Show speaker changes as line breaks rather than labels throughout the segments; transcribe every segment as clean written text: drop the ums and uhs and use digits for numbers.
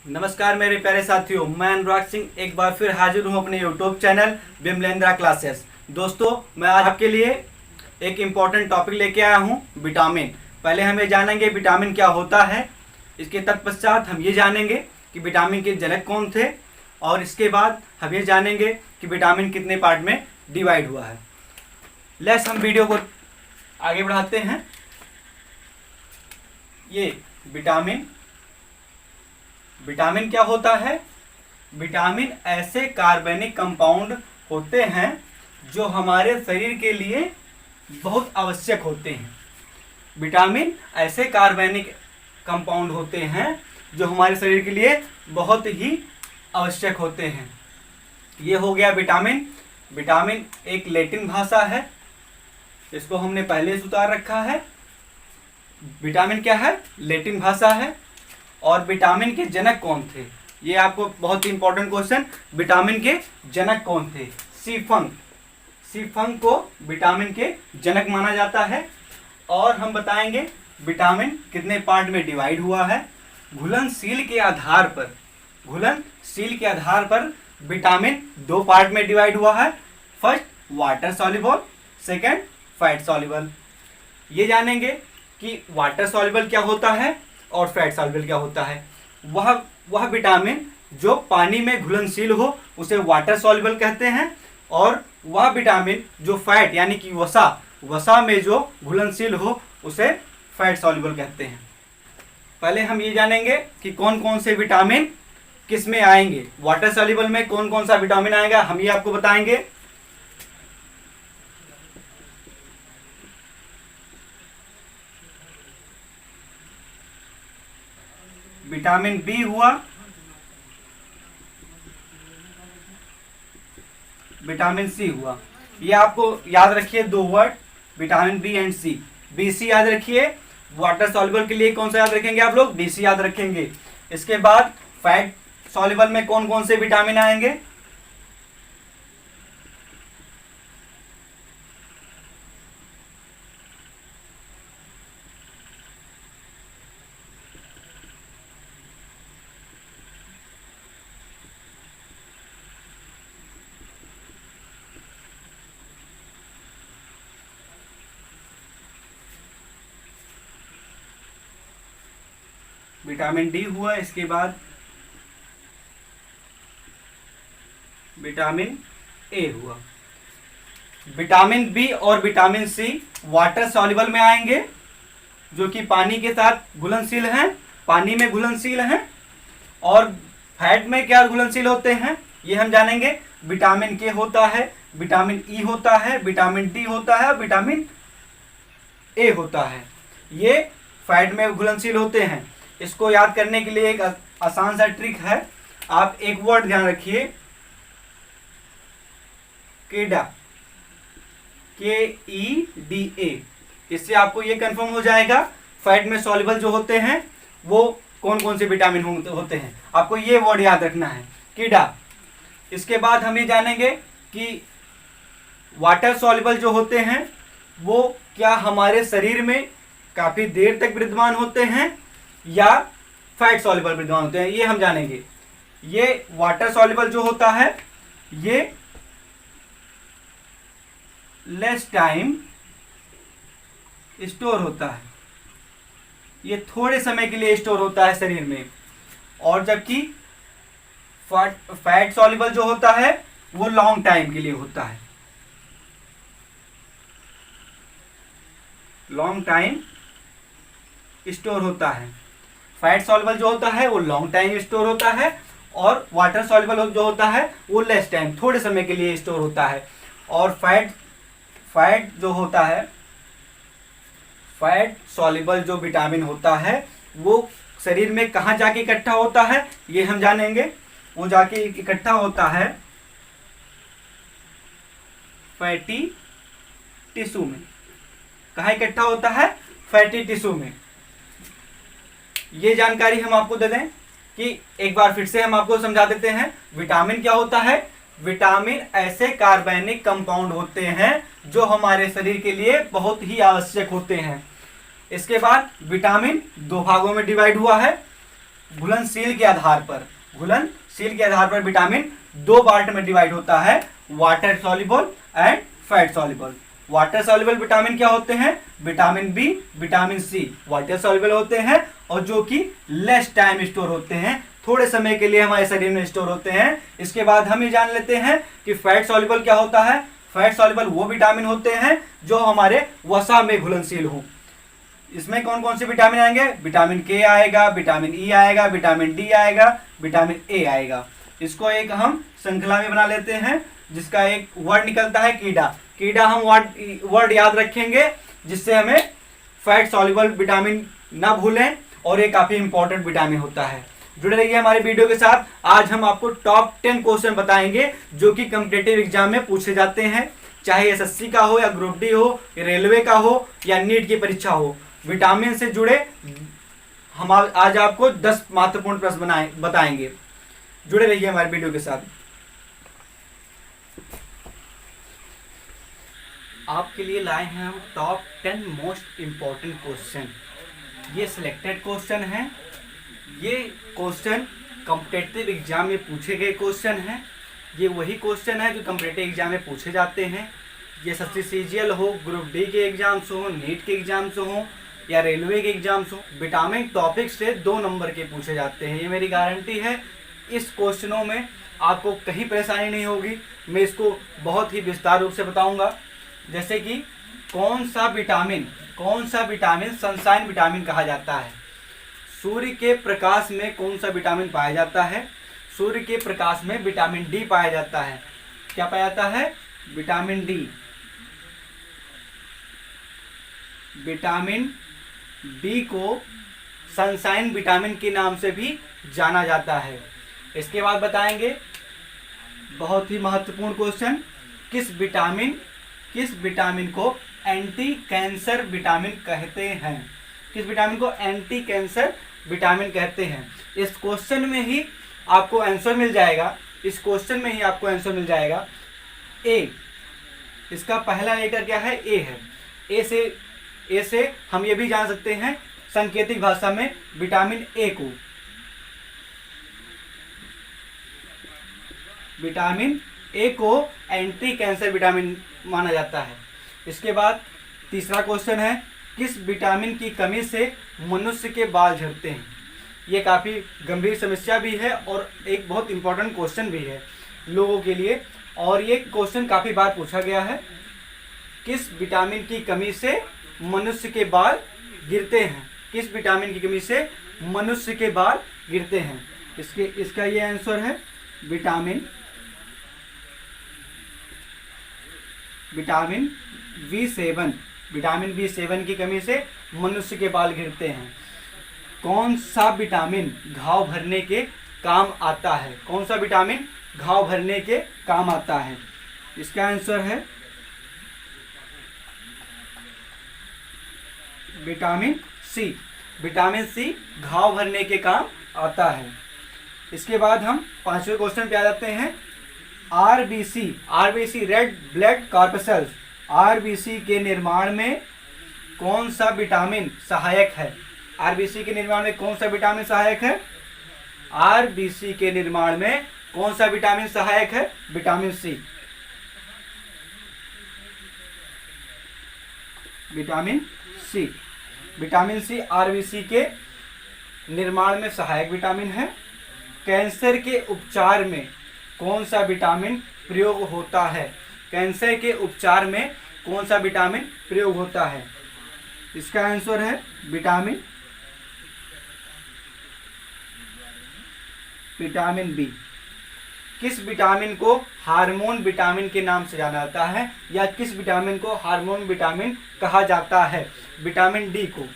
नमस्कार मेरे प्यारे साथियों, मैं अनुराग सिंह एक बार फिर हाजिर हूं अपने यूट्यूब चैनल बिमलेंद्रा क्लासेस। दोस्तों, मैं आज आपके लिए एक इम्पॉर्टेंट टॉपिक लेके आया हूं, विटामिन। पहले हम ये जानेंगे विटामिन क्या होता है। इसके तत्पश्चात हम ये जानेंगे कि विटामिन के जनक कौन थे, और इसके बाद हम ये जानेंगे कि विटामिन कितने पार्ट में डिवाइड हुआ है। लेट्स हम वीडियो को आगे बढ़ाते हैं। ये विटामिन क्या होता है? विटामिन ऐसे कार्बनिक कंपाउंड होते हैं जो हमारे शरीर के लिए बहुत आवश्यक होते हैं। विटामिन ऐसे कार्बनिक कंपाउंड होते हैं जो हमारे शरीर के लिए बहुत ही आवश्यक होते हैं। ये हो गया विटामिन। विटामिन एक लैटिन भाषा है, इसको हमने पहले से उतार रखा है। विटामिन क्या है? लैटिन भाषा है। और विटामिन के जनक कौन थे? ये आपको बहुत ही इंपॉर्टेंट क्वेश्चन। विटामिन के जनक कौन थे? सीफंग को विटामिन के जनक माना जाता है। और हम बताएंगे विटामिन कितने पार्ट में डिवाइड हुआ है। घुलनशील के आधार पर विटामिन 2 पार्ट में डिवाइड हुआ है। First water soluble, second fat soluble. ये जानेंगे कि वाटर सॉल्युबल क्या होता है और फैट सॉल्युबल क्या होता है। वह विटामिन जो पानी में घुलनशील हो उसे वाटर सॉल्युबल कहते हैं, और वह विटामिन जो फैट यानी कि वसा में जो घुलनशील हो उसे फैट सॉल्युबल कहते हैं। पहले हम ये जानेंगे कि कौन कौन से विटामिन किस में आएंगे। वाटर सॉल्युबल में कौन कौन सा विटामिन आएगा हम ये आपको बताएंगे। विटामिन बी हुआ, विटामिन सी हुआ। ये आपको याद रखिए, 2 word, vitamin B and C. B C याद रखिए। वाटर सॉल्युबल के लिए कौन सा याद रखेंगे आप लोग? बी सी याद रखेंगे। इसके बाद फैट सॉल्युबल में कौन कौन से विटामिन आएंगे? विटामिन डी हुआ। इसके बाद विटामिन ए हुआ। विटामिन बी और विटामिन सी वाटर सॉल्युबल में आएंगे, जो कि पानी के साथ घुलनशील हैं, पानी में घुलनशील हैं। और फैट में क्या घुलनशील होते हैं ये हम जानेंगे। विटामिन के होता है, विटामिन ई होता है, विटामिन डी होता है, विटामिन ए होता है। ये फैट में घुलनशील होते हैं। इसको याद करने के लिए एक आसान सा ट्रिक है। आप एक वर्ड ध्यान रखिए, केडा, KEDA। इससे आपको ये कंफर्म हो जाएगा फैट में सॉल्युबल जो होते हैं वो कौन कौन से विटामिन होते हैं। आपको ये वर्ड याद रखना है, कीड़ा। इसके बाद हम ये जानेंगे कि वाटर सॉल्युबल जो होते हैं वो क्या हमारे शरीर में काफी देर तक विद्यमान होते हैं या फैट सॉल्युबल विद्यमान होते हैं, ये हम जानेंगे। ये वाटर सॉल्युबल जो होता है ये लेस टाइम स्टोर होता है, ये थोड़े समय के लिए स्टोर होता है शरीर में। और जबकि फैट सॉल्युबल जो होता है वो लॉन्ग टाइम के लिए होता है, लॉन्ग टाइम स्टोर होता है। फैट सॉल्युबल जो होता है वो लॉन्ग टाइम स्टोर होता है, और वाटर सॉल्युबल जो होता है वो लेस टाइम, थोड़े समय के लिए स्टोर होता है। और फैट जो होता है, फैट सॉल्युबल जो विटामिन होता है वो शरीर में कहाँ जाके इकट्ठा होता है ये हम जानेंगे। वो जाके इकट्ठा होता है फैटी टिश्यू में। कहाँ इकट्ठा होता है? फैटी टिश्यू में। ये जानकारी हम आपको दे दें कि एक बार फिर से हम आपको समझा देते हैं विटामिन क्या होता है। विटामिन ऐसे कार्बनिक कंपाउंड होते हैं जो हमारे शरीर के लिए बहुत ही आवश्यक होते हैं। इसके बाद विटामिन 2 भागों में डिवाइड हुआ है। घुलनशील के आधार पर विटामिन दो पार्ट में डिवाइड होता है, water soluble and fat soluble. Water soluble vitamin क्या होते हैं? Vitamin B, vitamin C water soluble होते हैं और जो कि लेस टाइम स्टोर होते हैं, थोड़े समय के लिए हमारे शरीर में स्टोर होते हैं। इसके बाद हम ये जान लेते हैं कि फैट सॉल्युबल क्या होता है। फैट सॉल्युबल वो विटामिन होते हैं जो हमारे वसा में घुलनशील हो। इसमें कौन कौन से विटामिन आएंगे? विटामिन के आएगा, विटामिन ई आएगा, विटामिन डी आएगा, विटामिन ए आएगा। इसको एक हम श्रृंखला में बना लेते हैं जिसका एक वर्ड निकलता है कीड़ा। कीड़ा हम वर्ड याद रखेंगे जिससे हमें फैट सॉल्युबल विटामिन ना भूलें, और ये काफी इंपॉर्टेंट विटामिन होता है। जुड़े रहिए हमारे वीडियो के साथ। आज हम आपको टॉप 10 क्वेश्चन बताएंगे जो कि कॉम्पिटिटिव एग्जाम में पूछे जाते हैं, चाहे एसएससी का हो या ग्रुप डी हो, रेलवे का हो या नीट की परीक्षा हो। विटामिन से जुड़े हम आज आपको 10 महत्वपूर्ण प्रश्न बताएंगे। जुड़े रहिए हमारे वीडियो के साथ। आपके लिए लाए हैं हम टॉप 10 मोस्ट इम्पॉर्टेंट क्वेश्चन। ये सिलेक्टेड क्वेश्चन हैं। ये क्वेश्चन कॉम्पिटिटिव एग्जाम में पूछे गए क्वेश्चन हैं। ये वही क्वेश्चन है जो कॉम्पिटिटिव एग्जाम में पूछे जाते हैं। ये एसएससी सीजीएल हो, ग्रुप डी के एग्जाम्स हो, नीट के एग्जाम्स हो या रेलवे के एग्जाम्स हो, विटामिन टॉपिक से 2 नंबर के पूछे जाते हैं। ये मेरी गारंटी है। इस क्वेश्चनों में आपको कहीं परेशानी नहीं होगी। मैं इसको बहुत ही विस्तार रूप से बताऊंगा। जैसे कि कौन सा विटामिन सनशाइन विटामिन कहा जाता है। सूर्य के प्रकाश में कौन सा विटामिन पाया जाता है? सूर्य के प्रकाश में विटामिन डी पाया जाता है। क्या पाया जाता है? Vitamin D. विटामिन डी को सनशाइन विटामिन के नाम से भी जाना जाता है। इसके बाद बताएंगे बहुत ही महत्वपूर्ण क्वेश्चन, किस विटामिन को एंटी कैंसर विटामिन कहते हैं? किस विटामिन को एंटी कैंसर विटामिन कहते हैं? इस क्वेश्चन में ही आपको आंसर मिल जाएगा। ए। इसका पहला लेटर क्या है? ए है। ए से हम ये भी जान सकते हैं सांकेतिक भाषा में विटामिन ए को एंटी कैंसर विटामिन माना जाता है। इसके बाद तीसरा क्वेश्चन है, किस विटामिन की कमी से मनुष्य के बाल झड़ते हैं? ये काफ़ी गंभीर समस्या भी है और एक बहुत इंपॉर्टेंट क्वेश्चन भी है लोगों के लिए, और ये क्वेश्चन काफ़ी बार पूछा गया है। किस विटामिन की कमी से मनुष्य के बाल गिरते हैं? किस विटामिन की कमी से मनुष्य के बाल गिरते हैं? इसका ये आंसर है विटामिन B7। विटामिन B7 की कमी से मनुष्य के बाल गिरते हैं। कौन सा विटामिन घाव भरने के काम आता है? कौन सा विटामिन घाव भरने के काम आता है? इसका आंसर है विटामिन सी। विटामिन सी घाव भरने के काम आता है। इसके बाद हम 5वें क्वेश्चन पे आ जाते हैं। RBC red blood corpuscles, RBC के निर्माण में कौन सा विटामिन सहायक है? आरबीसी के निर्माण में कौन सा विटामिन सहायक है? आरबीसी के निर्माण में कौन सा विटामिन सहायक है? Vitamin C. Vitamin C RBC के निर्माण में सहायक विटामिन है। कैंसर के उपचार में कौन सा विटामिन प्रयोग होता है? कैंसर के उपचार में कौन सा विटामिन प्रयोग होता है? इसका आंसर है विटामिन बी। किस विटामिन को हार्मोन विटामिन के नाम से जाना जाता है, या किस विटामिन को हार्मोन विटामिन कहा जाता है? विटामिन डी को।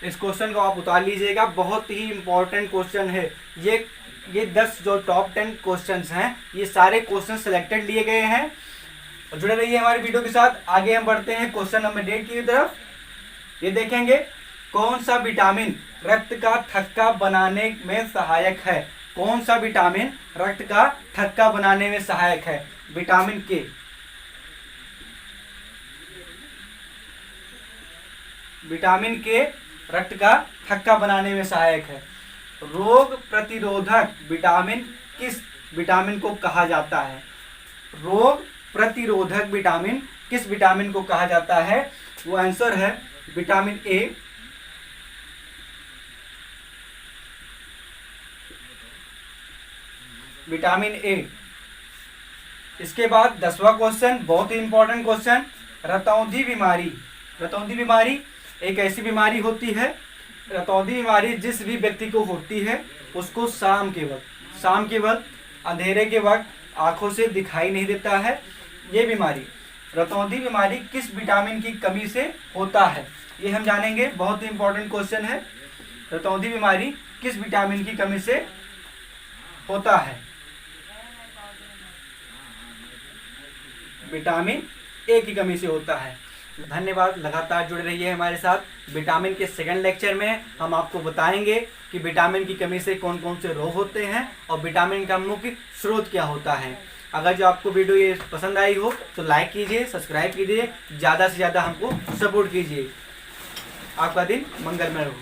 इस क्वेश्चन को आप उतार लीजिएगा, बहुत ही इंपॉर्टेंट क्वेश्चन है। ये 10 जो टॉप 10 क्वेश्चंस हैं, ये सारे क्वेश्चन सिलेक्टेड लिए गए हैं। और जुड़े रहिए हमारे वीडियो के साथ। आगे हम बढ़ते हैं क्वेश्चन नंबर 8 की तरफ। ये देखेंगे, कौन सा विटामिन रक्त का थक्का बनाने में सहायक है? कौन सा विटामिन रक्त का थक्का बनाने में सहायक है? विटामिन के। विटामिन के रक्त का थक्का बनाने में सहायक है। रोग प्रतिरोधक विटामिन किस विटामिन को कहा जाता है? रोग प्रतिरोधक विटामिन किस विटामिन को कहा जाता है? वो आंसर है विटामिन ए। Vitamin A. इसके बाद 10वां क्वेश्चन, बहुत ही इंपॉर्टेंट क्वेश्चन, रतौंधी बीमारी। रतौंधी बीमारी एक ऐसी बीमारी होती है, रतौंधी बीमारी जिस भी व्यक्ति को होती है उसको शाम के वक्त अंधेरे के वक्त आंखों से दिखाई नहीं देता है। ये बीमारी, रतौंधी बीमारी किस विटामिन की कमी से होता है? ये हम जानेंगे, बहुत ही इंपॉर्टेंट क्वेश्चन है। रतौंधी बीमारी किस विटामिन की कमी से होता है? विटामिन ए की कमी से होता है। धन्यवाद, लगातार जुड़े रहिए हमारे साथ। विटामिन के सेकंड लेक्चर में हम आपको बताएंगे कि विटामिन की कमी से कौन कौन से रोग होते हैं और विटामिन का मुख्य स्रोत क्या होता है। अगर जो आपको वीडियो ये पसंद आई हो तो लाइक कीजिए, सब्सक्राइब कीजिए, ज़्यादा से ज़्यादा हमको सपोर्ट कीजिए। आपका दिन मंगलमय हो।